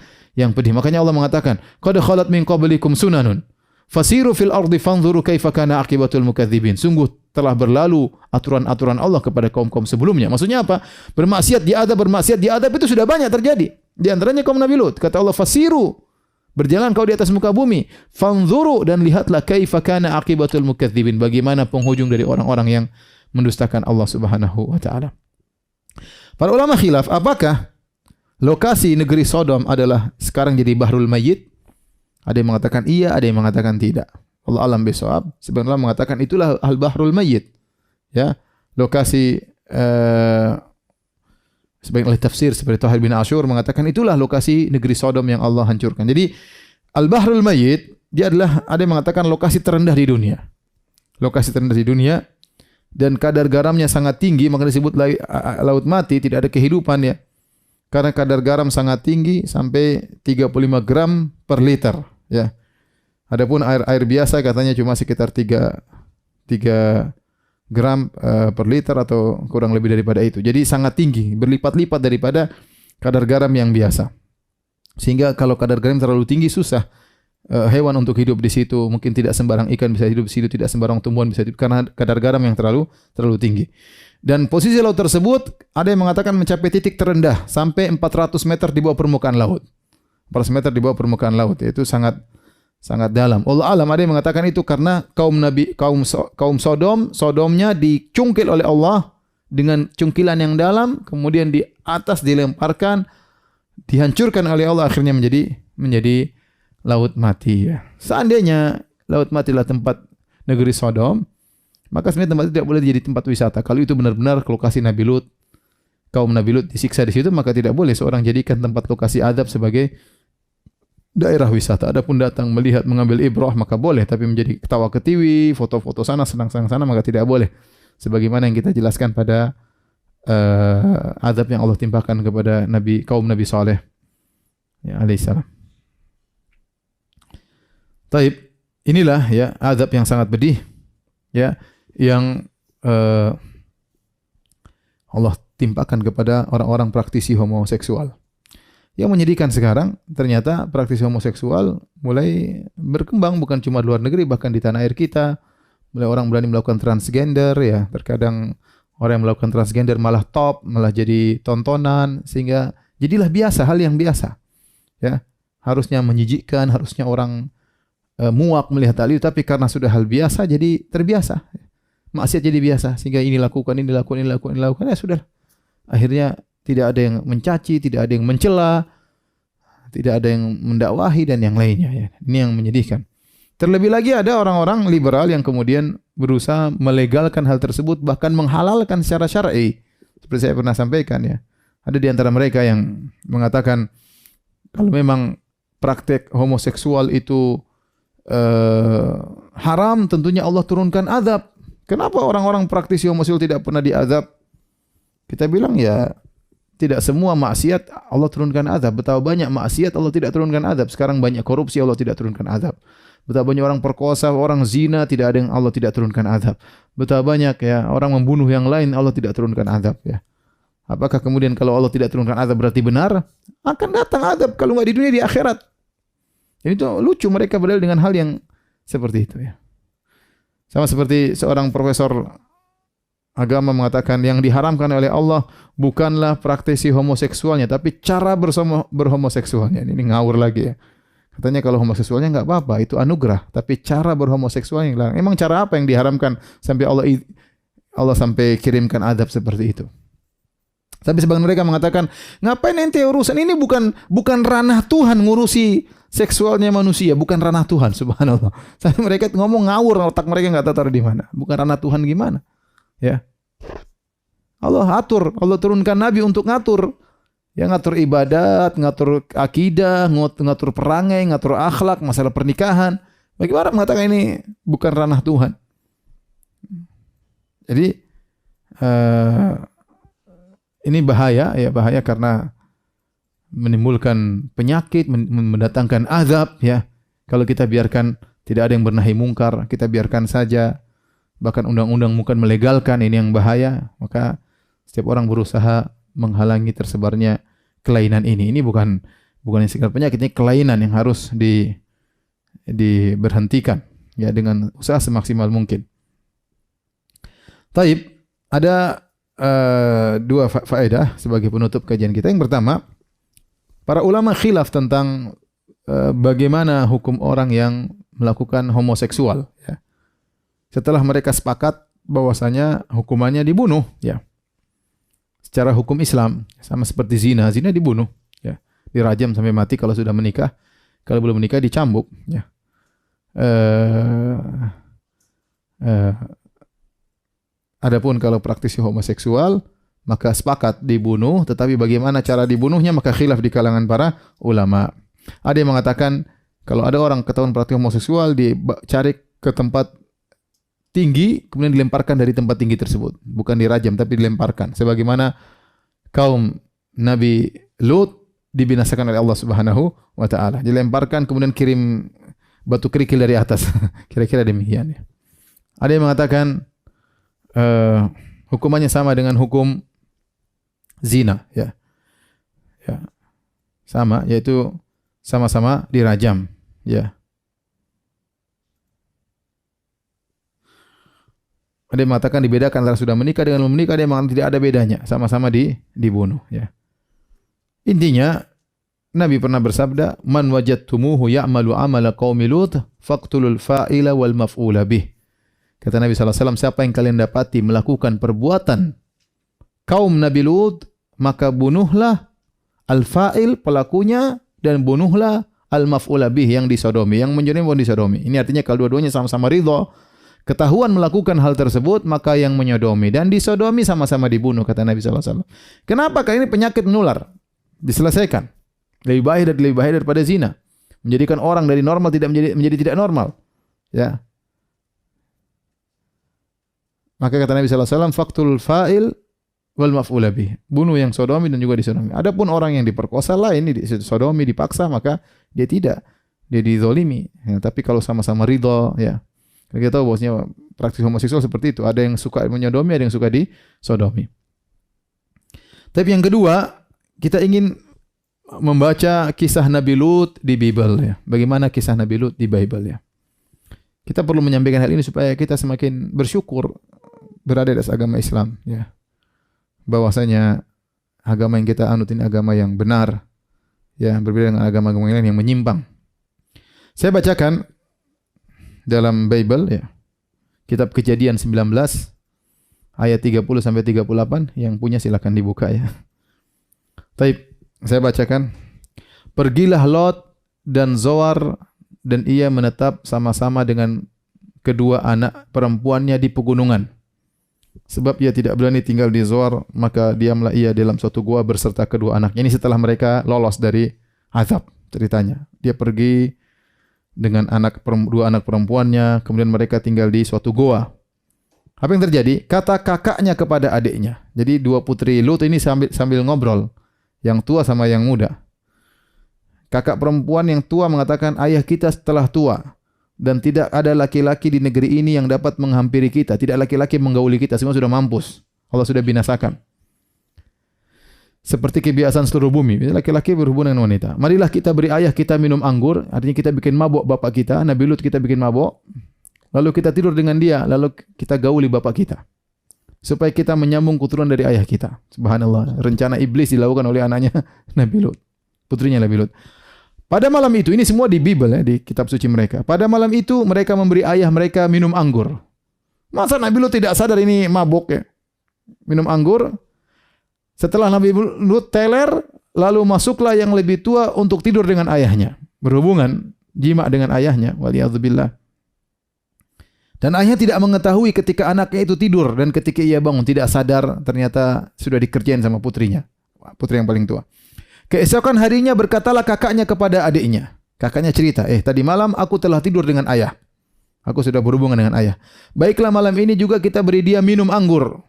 pedih. Makanya Allah mengatakan, qad khalat min qablikum sunanun fasiru fil ardi fanzuru kaifa kana aqibatul mukadzibin. Sungguh telah berlalu aturan-aturan Allah kepada kaum-kaum sebelumnya. Maksudnya apa? Bermaksiat diadab itu sudah banyak terjadi. Di antaranya kaum Nabi Lut. Kata Allah, fasiru, berjalan kau di atas muka bumi, fanzuru, dan lihatlah kaifa kana aqibatul mukadzibin, bagaimana penghujung dari orang-orang yang mendustakan Allah Subhanahu wa taala. Para ulama khilaf, apakah lokasi negeri Sodom adalah sekarang jadi Bahrul Mayyit? Ada yang mengatakan iya, ada yang mengatakan tidak. Allah alam bisawab. Sebagian ulama mengatakan itulah Al-Bahrul Mayyit. Ya, lokasi sebagian ahli tafsir seperti Thahir bin Ashur mengatakan itulah lokasi negeri Sodom yang Allah hancurkan. Jadi Al-Bahrul Mayyit dia adalah, ada yang mengatakan lokasi terendah di dunia. Lokasi terendah di dunia, dan kadar garamnya sangat tinggi, maka disebut laut mati, tidak ada kehidupan ya. Karena kadar garam sangat tinggi sampai 35 gram per liter ya. Adapun air biasa katanya cuma sekitar 3 gram per liter atau kurang lebih daripada itu. Jadi sangat tinggi, berlipat-lipat daripada kadar garam yang biasa. Sehingga kalau kadar garam terlalu tinggi susah hewan untuk hidup di situ. Mungkin tidak sembarang ikan bisa hidup di situ, tidak sembarang tumbuhan bisa hidup karena kadar garam yang terlalu tinggi. Dan posisi laut tersebut ada yang mengatakan mencapai titik terendah sampai 400 meter di bawah permukaan laut. 400 meter di bawah permukaan laut, yaitu sangat dalam. Allah alam, ada yang mengatakan itu karena kaum Sodomnya dicungkil oleh Allah dengan cungkilan yang dalam, kemudian di atas dilemparkan, dihancurkan oleh Allah, akhirnya menjadi laut mati ya. Seandainya laut mati adalah tempat negeri Sodom, maka sebenarnya tempat itu tidak boleh jadi tempat wisata. Kalau itu benar-benar lokasi Nabi Lut, kaum Nabi Lut disiksa di situ, maka tidak boleh seorang jadikan tempat lokasi adab sebagai daerah wisata. Adapun datang melihat mengambil ibrah maka boleh, tapi menjadi ketawa ketiwi, foto-foto sana, senang-senang sana, maka tidak boleh. Sebagaimana yang kita jelaskan pada adab yang Allah timpakan kepada kaum Nabi Saleh ya alaihissalam. Taib, inilah ya adab yang sangat pedih ya yang Allah timpakan kepada orang-orang praktisi homoseksual. Yang menyedihkan sekarang, ternyata praktisi homoseksual mulai berkembang bukan cuma di luar negeri, bahkan di tanah air kita. Mulai orang berani melakukan transgender ya. Terkadang orang yang melakukan transgender malah top, malah jadi tontonan, sehingga jadilah biasa, hal yang biasa. Ya, harusnya menjijikkan, harusnya orang muak melihat hal itu, tapi karena sudah hal biasa jadi terbiasa. Maksiat jadi biasa, sehingga ini lakukan, ya sudah. Akhirnya tidak ada yang mencaci, tidak ada yang mencela, tidak ada yang mendakwahi dan yang lainnya ya. Ini yang menyedihkan. Terlebih lagi ada orang-orang liberal yang kemudian berusaha melegalkan hal tersebut, bahkan menghalalkan secara syar'i. Seperti saya pernah sampaikan ya. Ada di antara mereka yang mengatakan kalau memang praktek homoseksual itu haram, tentunya Allah turunkan azab. Kenapa orang-orang praktisi homoseksual tidak pernah diazab? Kita bilang ya, tidak semua maksiat Allah turunkan azab. Betapa banyak maksiat Allah tidak turunkan azab. Sekarang banyak korupsi Allah tidak turunkan azab. Betapa banyak orang perkosa, orang zina, tidak ada yang Allah tidak turunkan azab. Betapa banyak ya orang membunuh yang lain, Allah tidak turunkan azab ya. Apakah kemudian kalau Allah tidak turunkan azab berarti benar? Akan datang azab, kalau enggak di dunia, di akhirat. Jadi itu lucu mereka berdalil dengan hal yang seperti itu ya. Sama seperti seorang profesor agama mengatakan yang diharamkan oleh Allah bukanlah praktisi homoseksualnya, tapi cara berhomoseksualnya. Ini ngawur lagi ya. Katanya kalau homoseksualnya enggak apa-apa, itu anugerah, tapi cara berhomoseksualnya yang larang. Emang cara apa yang diharamkan sampai Allah sampai kirimkan azab seperti itu? Tapi sebagian mereka mengatakan, ngapain ente urusan ini, bukan ranah Tuhan ngurusi seksualnya manusia, bukan ranah Tuhan, subhanallah. Sampai mereka ngomong ngawur, otak mereka nggak tahu taruh di mana. Bukan ranah Tuhan gimana? Ya. Allah atur, Allah turunkan nabi untuk ngatur. Ya, ngatur ibadat, ngatur akidah, ngatur perangai, ngatur akhlak, masalah pernikahan. Bagaimana mengatakan ini bukan ranah Tuhan? Jadi ini bahaya, ya bahaya karena menimbulkan penyakit, mendatangkan azab, ya. Kalau kita biarkan tidak ada yang bernahi mungkar, kita biarkan saja, bahkan undang-undang bukan melegalkan, ini yang bahaya. Maka setiap orang berusaha menghalangi tersebarnya kelainan ini. Ini bukan yang sekedar penyakit, ini kelainan yang harus diberhentikan, ya, dengan usaha semaksimal mungkin. Taib, ada dua faedah sebagai penutup kajian kita. Yang pertama, para ulama khilaf tentang bagaimana hukum orang yang melakukan homoseksual. Ya. Setelah mereka sepakat bahwasanya hukumannya dibunuh, ya. Secara hukum Islam sama seperti zina, zina dibunuh, ya, dirajam sampai mati kalau sudah menikah. Kalau belum menikah dicambuk, ya. Adapun kalau praktisi homoseksual maka sepakat dibunuh, tetapi bagaimana cara dibunuhnya maka khilaf di kalangan para ulama. Ada yang mengatakan kalau ada orang ketahuan praktik homoseksual dicari ke tempat tinggi kemudian dilemparkan dari tempat tinggi tersebut, bukan dirajam tapi dilemparkan, sebagaimana kaum Nabi Lut dibinasakan oleh Allah Subhanahu wa taala. Dilemparkan kemudian kirim batu kerikil dari atas. Kira-kira demikian, ya. Ada yang mengatakan hukumannya sama dengan hukum zina, ya. Ya. Sama, yaitu sama-sama dirajam, ya. Ada yang mengatakan dibedakan antara sudah menikah dengan belum menikah, ada yang mengatakan tidak ada bedanya, sama-sama dibunuh, ya. Intinya Nabi pernah bersabda, "Man wajadtumuhu ya'malu 'amala qaumi Lut, faqtulul fa'ila wal maf'ula bih." Kata Nabi SAW, siapa yang kalian dapati melakukan perbuatan kaum Nabi Lut, maka bunuhlah al-fa'il pelakunya dan bunuhlah al-maf'ula bih yang disodomi, yang menjadi pun disodomi. Ini artinya kalau dua-duanya sama-sama ridha, ketahuan melakukan hal tersebut, maka yang menyodomi dan disodomi sama-sama dibunuh, kata Nabi SAW. Kenapa? Karena ini penyakit menular. Diselesaikan. Lebih bahaya daripada zina. Menjadikan orang dari normal tidak menjadi tidak normal. Ya. Maka kata Nabi SAW, faktul fa'il wal maf'ula bih. Bunuh yang sodomi dan juga disodomi. Adapun orang yang diperkosa lain, sodomi dipaksa, maka dia tidak. Dia dizolimi. Ya, tapi kalau sama-sama ridho, ya. Kita tahu bahwasanya praktik homoseksual seperti itu. Ada yang suka menyodomi, ada yang suka disodomi. Tapi yang kedua, kita ingin membaca kisah Nabi Lut di Bible, ya. Bagaimana kisah Nabi Lut di Bible, ya. Kita perlu menyampaikan hal ini supaya kita semakin bersyukur berada di atas agama Islam, ya. Bahwasanya agama yang kita anut ini agama yang benar, ya, berbeda dengan agama-agama lain yang menyimpang. Saya bacakan dalam Bible, ya. Kitab Kejadian 19 ayat 30 sampai 38, yang punya silakan dibuka, ya. Baik, saya bacakan. Pergilah Lot dan Zoar dan ia menetap sama-sama dengan kedua anak perempuannya di pegunungan. Sebab ia tidak berani tinggal di Zoar, maka diamlah ia dalam suatu gua berserta kedua anaknya. Ini setelah mereka lolos dari azab, ceritanya. Dia pergi dengan dua anak perempuannya, kemudian mereka tinggal di suatu gua. Apa yang terjadi? Kata kakaknya kepada adiknya. Jadi dua putri Lut ini sambil ngobrol, yang tua sama yang muda. Kakak perempuan yang tua mengatakan, ayah kita telah tua dan tidak ada laki-laki di negeri ini yang dapat menghampiri kita. Tidak laki-laki menggauli kita, semua sudah mampus. Allah sudah binasakan. Seperti kebiasaan seluruh bumi, laki-laki berhubungan dengan wanita. Marilah kita beri ayah kita minum anggur, artinya kita bikin mabuk bapak kita. Nabi Lut kita bikin mabuk, lalu kita tidur dengan dia, lalu kita gauli bapak kita, supaya kita menyambung keturunan dari ayah kita. Subhanallah, rencana iblis dilakukan oleh anaknya Nabi Lut, putrinya Nabi Lut. Pada malam itu, ini semua di Bible, ya, di kitab suci mereka. Pada malam itu mereka memberi ayah mereka minum anggur. Masa Nabi Lut tidak sadar ini mabuk, ya? Minum anggur. Setelah Nabi Lut teler, lalu masuklah yang lebih tua untuk tidur dengan ayahnya. berhubungan jima dengan ayahnya, waliyadzubillah. Dan ayahnya tidak mengetahui ketika anaknya itu tidur dan ketika ia bangun tidak sadar ternyata sudah dikerjain sama putrinya, putri yang paling tua. Keesokan harinya berkatalah kakaknya kepada adiknya. Kakaknya cerita, tadi malam aku telah tidur dengan ayah. Aku sudah berhubungan dengan ayah. Baiklah malam ini juga kita beri dia minum anggur.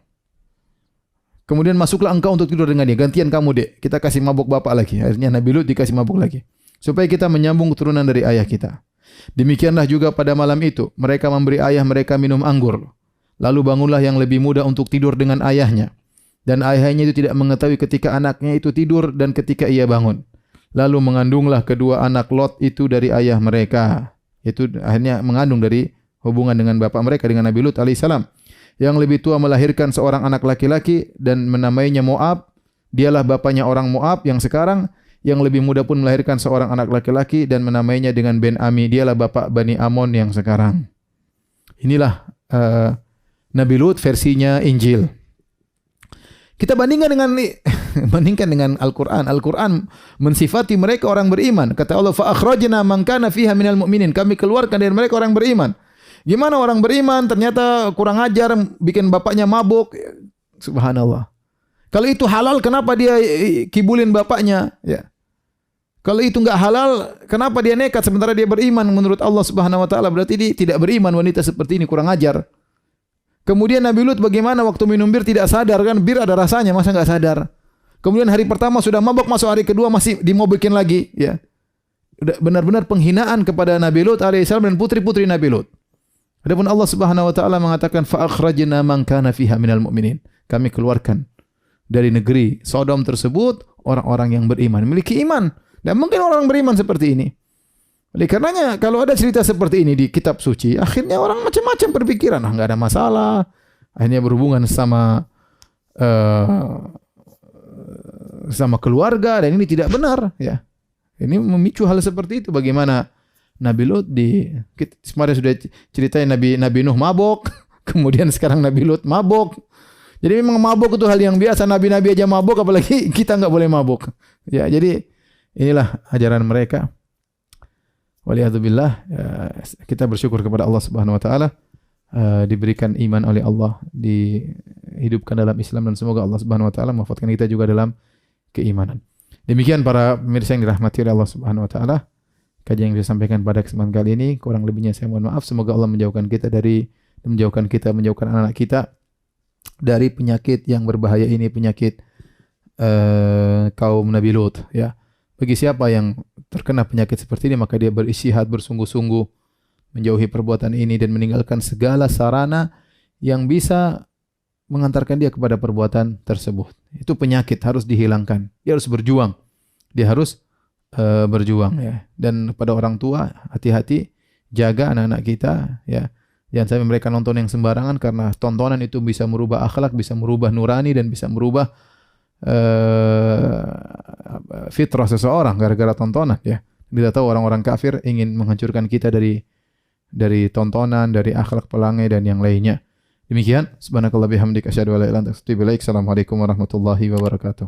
Kemudian masuklah engkau untuk tidur dengan dia. Gantian kamu dek. Kita kasih mabuk bapak lagi. Akhirnya Nabi Lut dikasih mabuk lagi. Supaya kita menyambung keturunan dari ayah kita. Demikianlah juga pada malam itu. Mereka memberi ayah mereka minum anggur. Lalu bangunlah yang lebih muda untuk tidur dengan ayahnya. Dan ayahnya itu tidak mengetahui ketika anaknya itu tidur dan ketika ia bangun. Lalu mengandunglah kedua anak Lot itu dari ayah mereka. Itu akhirnya mengandung dari hubungan dengan bapak mereka dengan Nabi Lut alaihissalam. Yang lebih tua melahirkan seorang anak laki-laki dan menamainya Moab. Dialah bapaknya orang Moab yang sekarang. Yang lebih muda pun melahirkan seorang anak laki-laki dan menamainya dengan Ben-Ami. Dialah bapak Bani Amon yang sekarang. Inilah Nabi Lut versinya Injil. Kita bandingkan dengan Al-Quran. Al-Quran mensifati mereka orang beriman. Kata Allah, fa akhrajna man kana fiha minal mu'minin. Kami keluarkan dari mereka orang beriman. Gimana orang beriman ternyata kurang ajar, bikin bapaknya mabuk. Subhanallah. Kalau itu halal, kenapa dia kibulin bapaknya? Ya. Kalau itu enggak halal, kenapa dia nekat sementara dia beriman menurut Allah Subhanahu wa taala? Berarti dia tidak beriman, wanita seperti ini kurang ajar. Kemudian Nabi Lut bagaimana waktu minum bir tidak sadar kan? Bir ada rasanya, masa enggak sadar? Kemudian hari pertama sudah mabuk, masuk hari kedua masih dimobikin lagi, ya. Benar-benar penghinaan kepada Nabi Lut alaihissalam dan putri-putri Nabi Lut. Adapun Allah Subhanahu wa taala mengatakan fa akhrajna man kana fiha minal mu'minin. Kami keluarkan dari negeri Sodom tersebut orang-orang yang beriman, memiliki iman. Dan mungkin orang beriman seperti ini. Oleh karenanya kalau ada cerita seperti ini di kitab suci, akhirnya orang macam-macam berpikiran, enggak ada masalah. Akhirnya berhubungan sama keluarga dan ini tidak benar, ya. Ini memicu hal seperti itu. Bagaimana Nabi Lut kemarin sudah ceritain Nabi Nuh mabok, kemudian sekarang Nabi Lut mabok. Jadi memang mabuk itu hal yang biasa, nabi-nabi aja mabuk apalagi kita enggak boleh mabuk. Ya, jadi inilah ajaran mereka. Waliyadzubillah, kita bersyukur kepada Allah Subhanahu wa taala diberikan iman oleh Allah, dihidupkan dalam Islam dan semoga Allah Subhanahu wa taala mewafatkan kita juga dalam keimanan. Demikian para pemirsa yang dirahmati oleh Allah Subhanahu wa taala, kajian yang saya sampaikan pada kesempatan kali ini. Kurang lebihnya saya mohon maaf. Semoga Allah menjauhkan anak-anak kita dari penyakit yang berbahaya ini, penyakit kaum Nabi Lut, ya. Bagi siapa yang terkena penyakit seperti ini, maka dia beristihad bersungguh-sungguh menjauhi perbuatan ini dan meninggalkan segala sarana yang bisa mengantarkan dia kepada perbuatan tersebut. Itu penyakit harus dihilangkan. Dia harus berjuang. Dia harus berjuang, ya. Dan pada orang tua, hati-hati jaga anak-anak kita, ya. Jangan sampai mereka nonton yang sembarangan karena tontonan itu bisa merubah akhlak, bisa merubah nurani dan bisa merubah fitrah seseorang gara-gara tontonan, ya. Kita tahu orang-orang kafir ingin menghancurkan kita dari tontonan, dari akhlak pelangi dan yang lainnya. Demikian, subhanakallah bihamdika asyhadu an la ilaha illa anta astaghfiruka wa atubu ilaik. Assalamualaikum warahmatullahi wabarakatuh.